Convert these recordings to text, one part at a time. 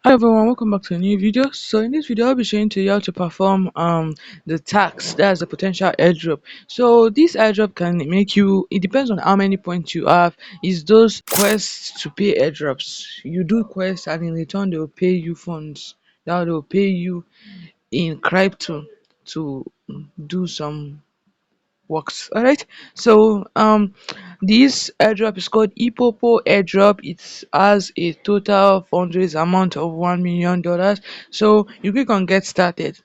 Hi everyone, welcome back to a new video. So in this video, I'll be showing to you how to perform the tax, that's the potential airdrop. So this airdrop can make you, it depends on how many points you have, is those quests to pay airdrops. You do quests and in return they will pay you funds. Now they will pay you in crypto to do some works. All right, so this airdrop is called HipHop Airdrop. It has a total fundraise amount of $1 million. So you click on get started.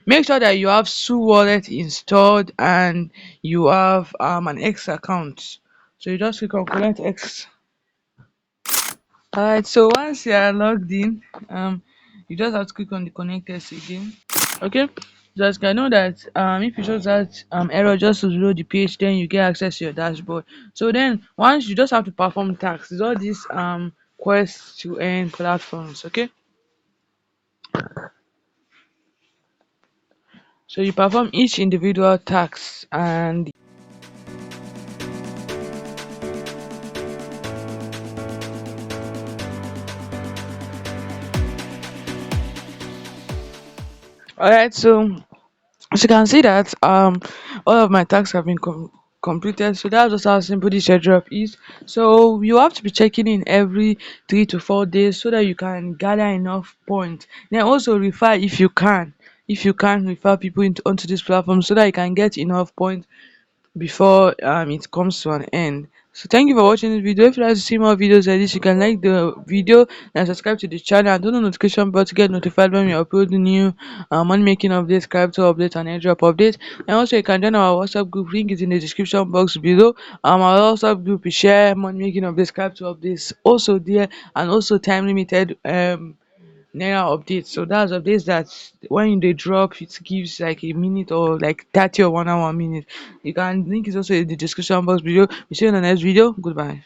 Make sure that you have Su wallet installed and you have an X account. So you just click on connect X. All right, so once you are logged in, you just have to click on the connect X again. Okay, just can know that if you shows that error, just to load the page, then you get access to your dashboard. So then once you just have to perform tasks, it's all these quests to earn platforms. Okay, so you perform each individual task. And all right, so as you can see that all of my tasks have been completed. So that's just how simple this airdrop is. So you have to be checking in every 3 to 4 days so that you can gather enough points. Then also refer if you can refer people onto this platform so that you can get enough points before it comes to an end. So thank you for watching this video. If you like to see more videos like this, you can like the video and subscribe to the channel and turn on notification bell to get notified when we upload new money making updates, crypto updates, and airdrop updates. And also you can join our WhatsApp group. Link is in the description box below. Our WhatsApp group is share money making updates, crypto updates also there, and also time limited naira updates. So that's updates that when they drop, it gives like a minute or like 30 or 1 hour minute. You can link is also in the description box below. We see you in the next video. Goodbye.